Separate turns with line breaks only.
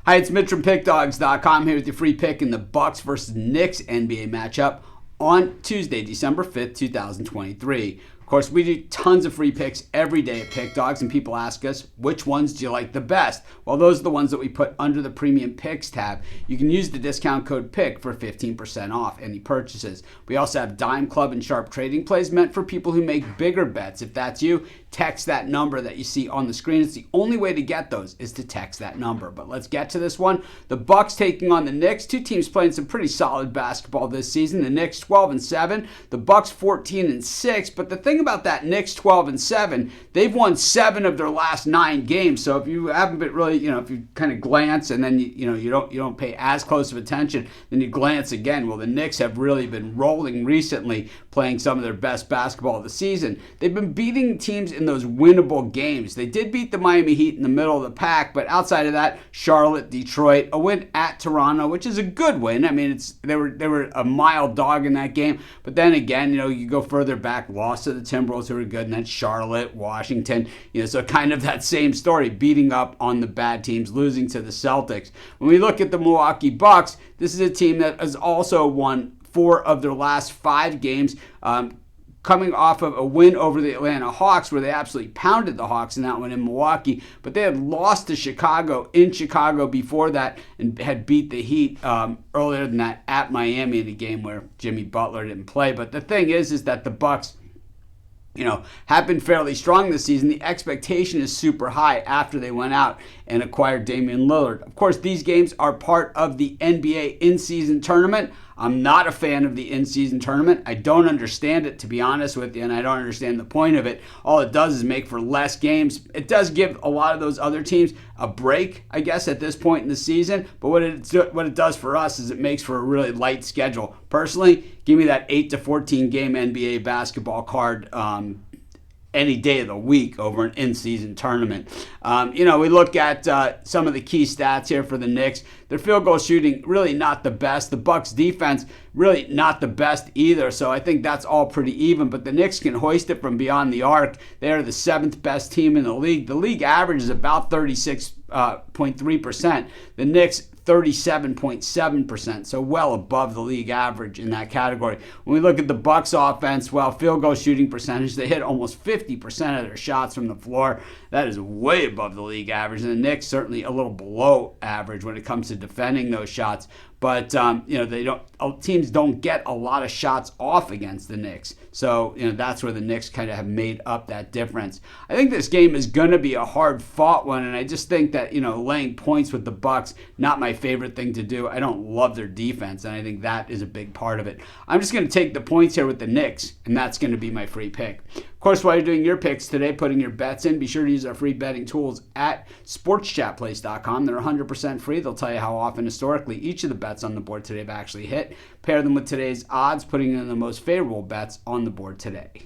Hi, it's Mitch from Pickdawgz.com here with your free pick in the Bucks versus Knicks NBA matchup on Tuesday, December 5th, 2023. Of course, we do tons of free picks every day at Pickdawgz, and people ask us, which ones do you like the best? Well, those are the ones that we put under the Premium Picks tab. You can use the discount code PICK for 15% off any purchases. We also have Dime Club and Sharp Trading Plays meant for people who make bigger bets. If that's you, text that number that you see on the screen. It's the only way to get those is to text that number. But let's get to this one. The Bucks taking on the Knicks. Two teams playing some pretty solid basketball this season. The Knicks 12-7, the Bucks 14-6. But the thing about that Knicks 12-7, they've won 7 of their last 9 games. So if you haven't been really, if you kind of glance and then you don't pay as close of attention, then you glance again. Well, the Knicks have really been rolling recently, playing some of their best basketball of the season. They've been beating teams in those winnable games. They did beat the Miami Heat in the middle of the pack, but outside of that, Charlotte, Detroit, a win at Toronto, which is a good win. I mean, they were a mild dog in that game, but then again, you go further back, lost to the Timberwolves, who were good, and then Charlotte, Washington, so kind of that same story, beating up on the bad teams, losing to the Celtics. When we look at the Milwaukee Bucks, this is a team that has also won 4 of their last 5 games, coming off of a win over the Atlanta Hawks, where they absolutely pounded the Hawks in that one in Milwaukee, but they had lost to Chicago in Chicago before that and had beat the Heat earlier than that at Miami in a game where Jimmy Butler didn't play. But the thing is that the Bucks have been fairly strong this season. The expectation is super high after they went out and acquired Damian Lillard. Of course, these games are part of the NBA in-season tournament. I'm not a fan of the in-season tournament. I don't understand it, to be honest with you, and I don't understand the point of it. All it does is make for less games. It does give a lot of those other teams a break, I guess, at this point in the season, but what it does for us is it makes for a really light schedule. Personally, give me that 8 to 14 game NBA basketball card any day of the week over an in-season tournament. We look at some of the key stats here for the Knicks. Their field goal shooting really not the best. The Bucks defense really not the best either. So I think that's all pretty even. But the Knicks can hoist it from beyond the arc. They are the 7th best team in the league. The league average is about 36.3%. The Knicks 37.7%, so well above the league average in that category. When we look at the Bucks offense, field goal shooting percentage, they hit almost 50% of their shots from the floor. That is way above the league average, and the Knicks certainly a little below average when it comes to defending those shots. But teams don't get a lot of shots off against the Knicks. So that's where the Knicks kind of have made up that difference. I think this game is going to be a hard-fought one, and I just think that laying points with the Bucks, not my favorite thing to do. I don't love their defense, and I think that is a big part of it. I'm just going to take the points here with the Knicks, and that's going to be my free pick. Of course, while you're doing your picks today, putting your bets in, be sure to use our free betting tools at sportschatplace.com. They're 100% free. They'll tell you how often historically each of the bets on the board today have actually hit. Pair them with today's odds, putting in the most favorable bets on the board today.